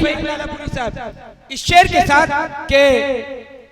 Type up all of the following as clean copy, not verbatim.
फहीम लालापुरी साहब इस शेर के साथ के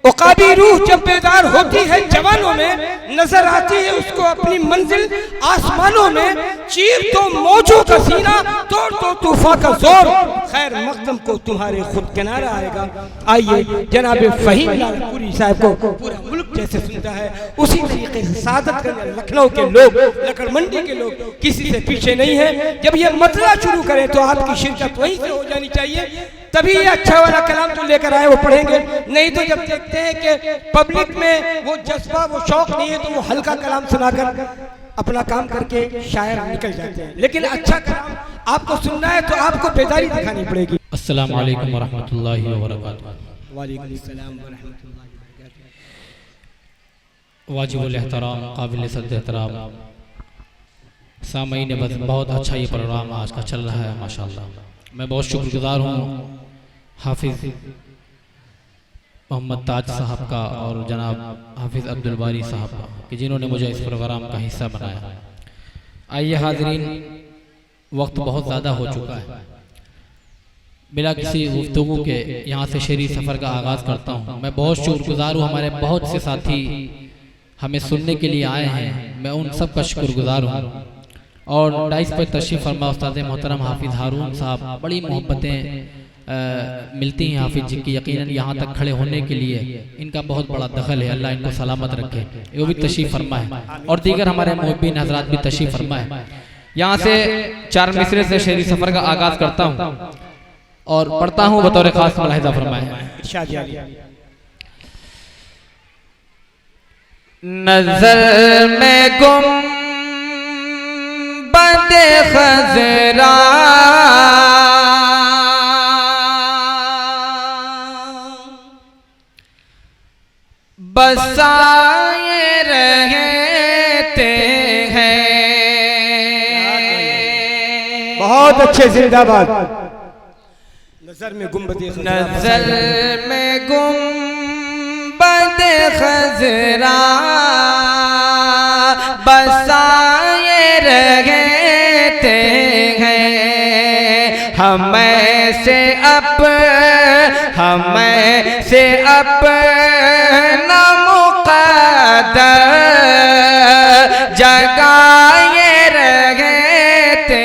उकाबी रूह जब बेदार होती है जवानों में, नजर आती है उसको अपनी मंजिल आसमानों में। चीर तो मौजों का सीना, तोड़ तो तूफान का जोर, खैर मकदम को तुम्हारे खुद किनारा आएगा। आइए जनाब फहीम लालापुरी साहब को पूरा मुल्क जैसे सुनता है उसी तरीके से सादतगंज लखनऊ के लोग, लकड़ मंडी के लोग किसी से पीछे नहीं है। जब ये मतला शुरू करें तो आपकी शिरकत वहीं से हो जानी चाहिए, तभी ये अच्छा वाला कलाम जो लेकर आए वो पढ़ेंगे। नहीं तो जब देखते हैं कि पब्लिक में वो जज्बा वो शौक नहीं है तो वो हल्का कलाम सुनाकर अपना काम करके शायर निकल जाते हैं। लेकिन अच्छा कलाम आपको सुनना है तो आपको बेदारी दिखानी पड़ेगी। अस्सलाम वालेकुम वरहमतुल्लाहि वबरकातुहू। वालेकुम अस्सलाम वरहमतुल्लाहि वबरकातुहू। वाजिबुल एहतराम, काबिल सद्द एहतराम सामईन, बस बहुत अच्छा ये प्रोग्राम आज का चल रहा है माशाअल्लाह। मैं बहुत शुक्रगुजार हूँ हाफिज़ मोहम्मद ताज साहब का और जनाब हाफिज़ अब्दुल बारी साहब का कि जिन्होंने मुझे इस प्रोग्राम का हिस्सा बनाया। आइए हाज़रीन, वक्त बहुत ज़्यादा हो चुका है, बिना किसी गुफ्तगू के यहाँ से शेरी सफ़र का आगाज़ करता हूँ। मैं बहुत शुक्रगुजार हूँ, हमारे बहुत से साथी हमें सुनने के लिए आए हैं, मैं उन सब का शुक्रगुजार हूँ। और डाइस पर तशरीफ़ फरमा उस्ताद मोहतरम हाफिज़ हारून साहब, बड़ी मोहब्बतें मिलती हैं हाफिज़ जी की, यकीनन यहाँ तक खड़े होने के लिए इनका बहुत बड़ा दखल है। अल्लाह इनको सलामत रखे, वो भी तशरीफ़ फरमा है और दीगर हमारे मुहिब्बीन हजरात भी तशरीफ़ फरमा है। यहाँ से 4 मिसरे से शेरी सफ़र का आगाज़ करता हूँ और पढ़ता हूँ बतौर ख़ास मुलाहिज़ा फरमाए। नज़र में गुम बंदे खजरा बसाए रहते हैं। बहुत अच्छे, जिंदाबाद। नजर में गुम्बद, नजर में गुम्बद खजरा बसाए रहते हैं। हमें से अपना मुक़द्दर जगाए रहते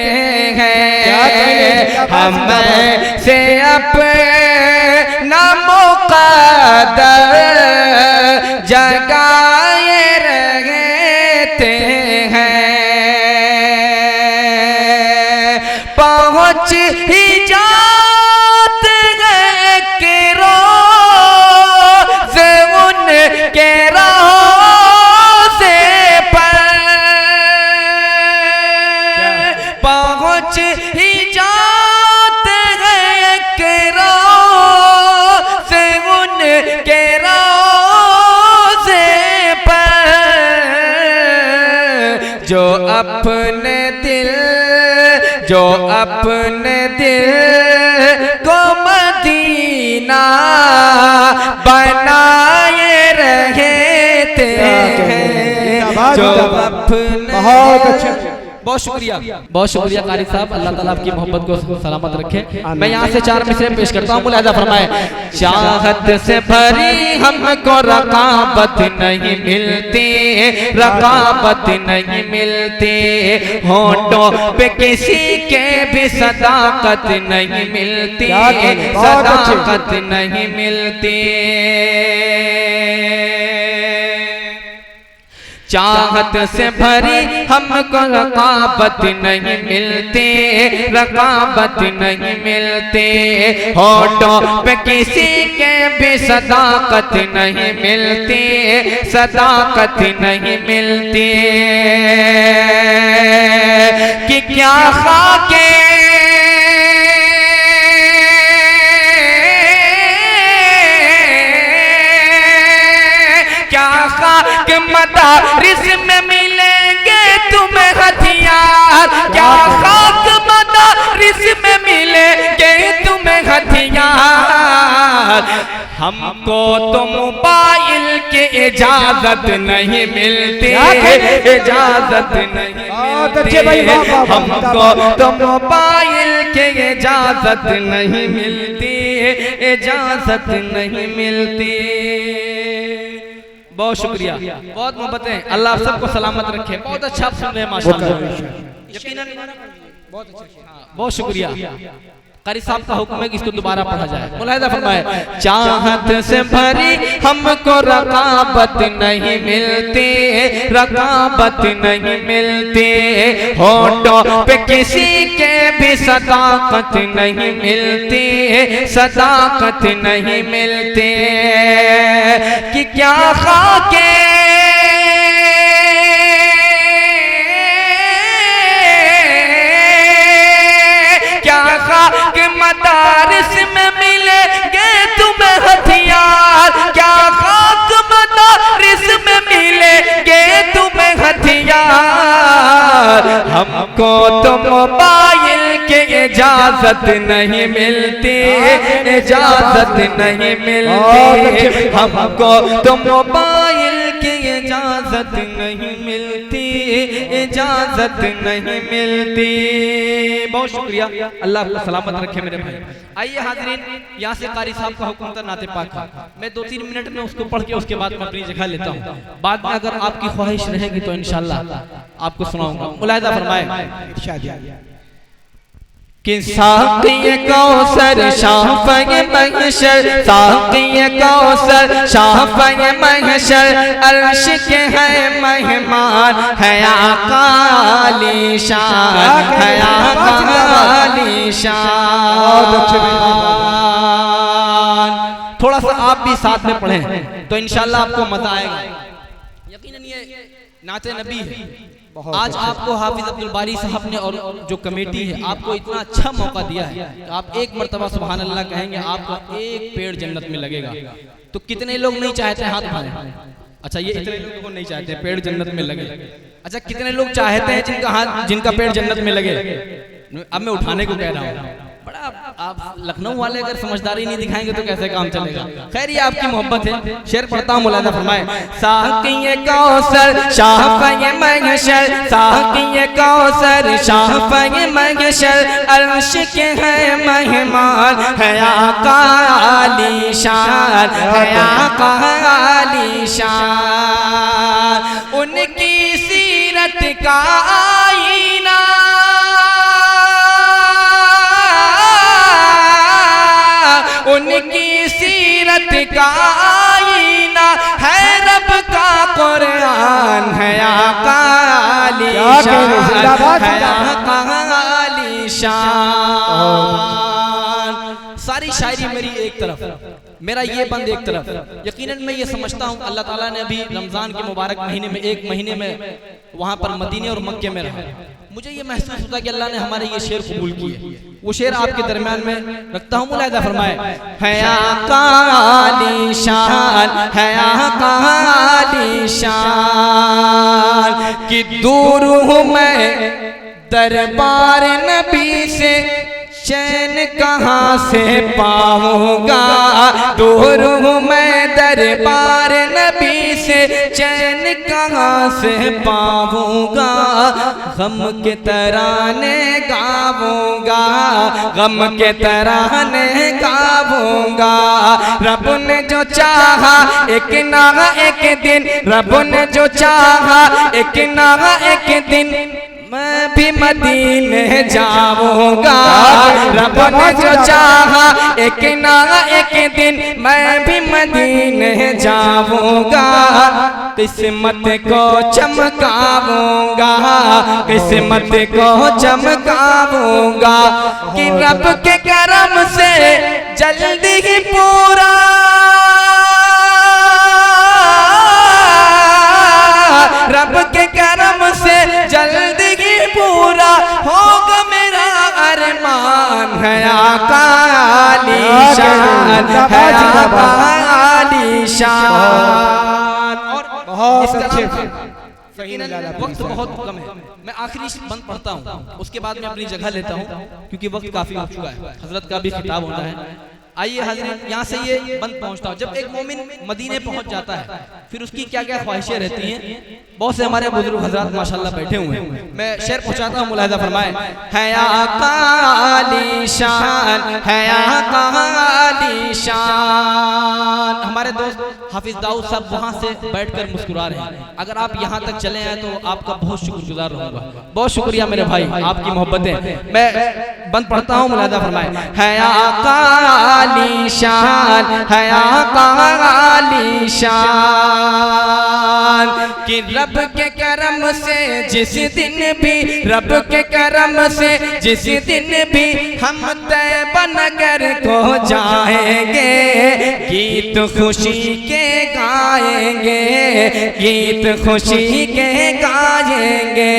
हैं। हमें से अपना मुक़द्दर जगाए रहते हैं। पहुँच ही जात गए के रोज़ उनके रोज़े पर, पहुँच ही जात गए के रोज़ उनके रोज़े पर, जो अपने दिल को मदीना बनाए रहते हैं। जो अपने बहुत अच्छा, बहुत शुक्रिया कारी साहब, अल्लाह ताला आपकी मोहब्बत को सलामत रखे। मैं यहाँ से 4 मिसरे पेश करता हूँ, मुलाहिज़ा फरमाए। चाहत से भरी हमको रकाबत नहीं मिलती, रकाबत नहीं मिलती, होंठों पे किसी के भी सदाकत नहीं मिलती, सदाकत नहीं मिलती। चाहत से भरी हमको रकाबत नहीं मिलती, रकाबत नहीं मिलती, होठों पे किसी के भी सदाकत नहीं मिलती, सदाकत नहीं मिलती। कि क्या खाके मदारिस में मिलेंगे तुम्हें हथियार, क्या खाक मदारिस में मिलेंगे तुम्हें हथियार। हमको तो मोबाइल की इजाजत नहीं मिलती, इजाजत नहीं मिलती। हमको तो मोबाइल के इजाजत नहीं मिलती, इजाजत नहीं मिलती। बहुत शुक्रिया, बहुत मोहब्बतें, अल्लाह आप सबको सलामत रखे। बहुत अच्छा सुन रहे हैं माशाअल्लाह, यकीनन बहुत अच्छा। बहुत शुक्रिया। कारी साहब का हुक्म है कि इसको दोबारा पढ़ा जाए। मुलाहिदा फरमाए, चाहत से भरी हमको रकाबत नहीं मिलती, रकाबत नहीं मिलती। होठों पे किसी के भी सदाकत नहीं मिलती, सदाकत नहीं मिलती। कि क्या खाके मदारिस में मिलेंगे तुम्हें हथियार, क्या खाक मदारिस में मिलेंगे तुम्हें हथियार। हमको तो मोबाइल के इजाजत नहीं मिलती, इजाजत नहीं मिलती। हमको तो मोबाइल की इजाजत नहीं मिलती, इजाजत नहीं मिलती। बहुत शुक्रिया, अल्लाह आपको सलामत रखे मेरे भाई। आइए हाज़रीन, यहाँ से कारी साहब का हुक्म था नाते पाक का, मैं 2-3 मिनट में उसको पढ़ के उसके बाद मैं अपनी जगह लेता हूँ। बाद में अगर आपकी ख्वाहिश रहेगी तो इंशाअल्लाह आपको सुनाऊंगा। मुलाहिदा फरमाए कि साक़ी कौसर शाफ़े महशर, साक़ी कौसर शाफ़े महशर, अर्श के है मेहमान, है आका आलीशान, है आका आलीशान। थोड़ा सा आप भी साथ में पढ़ें तो इंशाअल्लाह आपको मजा आएगा। यकीनन ये नाते नबी है। आज आपको हाफिज अब्दुल बारी साहब ने और जो कमेटी है आपको इतना अच्छा मौका दिया है कि आप एक मर्तबा सुभान अल्लाह कहेंगे, आपका एक पेड़ जन्नत में लगेगा। तो कितने लोग नहीं चाहते, हाथ उठाएं। अच्छा, ये इतने लोगों को नहीं चाहते पेड़ जन्नत में लगे। अच्छा, कितने लोग चाहते हैं जिनका पेड़ जन्नत में लगे? अब मैं उठाने को कह रहा हूँ। बड़ा आप लखनऊ वाले अगर समझदारी नहीं दिखाएंगे तो कैसे काम चलेगा। खैर, ये आपकी मोहब्बत है। शेर पढ़ता हूँ, मुलाहिदा फरमाए। साक़ी कौसर शाफ़े महशर, साक़ी कौसर शाफ़े महशर, अर्श के है मेहमान, है आका आलीशान, है आका आलीशान। उनकी सीरत का आईना उनकी सीरत का आईना है, रब का कुरान, है आका आलीशान, है आका आलीशान। सारी शायरी मेरी एक तरफ, मेरा ये बंद एक तरफ। यकीनन मैं ये समझता हूँ अल्लाह ताला ने अभी रमज़ान के मुबारक महीने में, एक महीने में वहाँ पर मदीने और मक्के में रहा। मुझे ये महसूस होता कि अल्लाह ने हमारे ये शेर कबूल किए। वो शेर आपके दरमियान में रखता हूँ। मुलाहिदा फरमाए, है आका आलीशान, है आका आलीशान। कि दूर हूँ मैं दरबार नबी से, चैन कहाँ से पाऊंगा। दूर हूँ मैं दरबार नबी से, चैन कहाँ से पाऊंगा। गम के तराने गाऊंगा, गम के तराने गाऊंगा। रब ने जो चाहा एक ना एक दिन, रब ने जो चाहा एक ना एक दिन, मैं भी मदीने जाऊंगा। रब ने जो चाहा एक ना एक दिन, मैं भी मदीने जाऊंगा। किस्मत को चमकाऊंगा, किस्मत को चमकाऊंगा। कि रब के करम से जल्दी ही पूरा, रब के करम से जल्दी पूरा होगा मेरा अरमान। है आका आलीशान, है आका आलीशान। और इस वक्त बहुत कम है, मैं आखिरी बंद पढ़ता हूँ, उसके बाद मैं अपनी जगह लेता हूँ क्योंकि वक्त काफी हो चुका है। हजरत का भी खिताब होना है। आइए हाज़रीन, यहाँ से ये बंद पहुँचता हूँ। जब एक मोमिन मदीने पहुँच जाता है फिर उसकी क्या क्या ख्वाहिशें रहती हैं। बहुत से हमारे बुजुर्ग हजरात माशाल्लाह बैठे हुए हैं, मैं शेर पहुंचाता हूँ, मुलाहिजा फरमाए। है आका आलीशान, है आका आलीशान। हमारे दोस्त हाफिज दाऊद साहब वहाँ से बैठकर मुस्कुरा रहे हैं। अगर आप यहाँ तक चले आए तो आपका बहुत शुक्रगुजार रहूँगा। बहुत शुक्रिया मेरे भाई, आपकी मोहब्बतें। मैं बंद पढ़ता हूँ, मुलाहिजा फरमाए। है आका आलीशान, है आका आलीशान, कि रब के करम से जिस दिन भी, रब के करम से जिस दिन भी हम तैबा नगर को जाएंगे, गीत खुशी के गाएंगे, गीत खुशी के गाएंगे।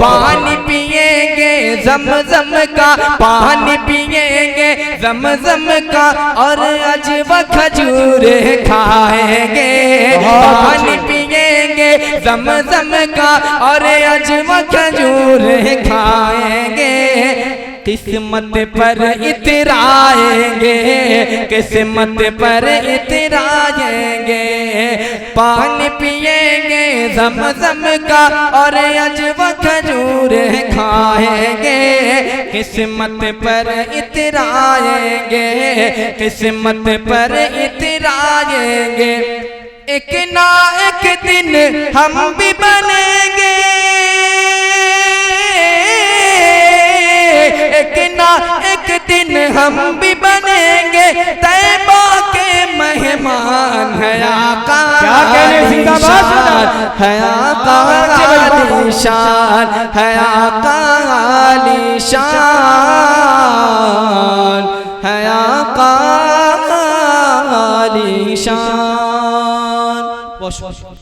पानी पिएंगे ज़मज़म का, पानी पिएंगे ज़मज़म का, और अजवा खजूर खाएंगे। पानी पिएंगे ज़मज़म का, और अजवा खजूर खाएंगे। किस्मत पर इतराएंगे, किस्मत पर इतराएंगे। पानी पिएंगे ज़मज़म का, और अजवा खजूर खाएंगे। किस्मत पर इतराएंगे, किस्मत पर इतराएंगे। एक ना एक दिन हम भी बनेंगे, एक ना एक दिन हम भी बनेंगे तैबा के मेहमान। है आका आलीशान, है आका आलीशान, है आका आलीशान, है आका आलीशान।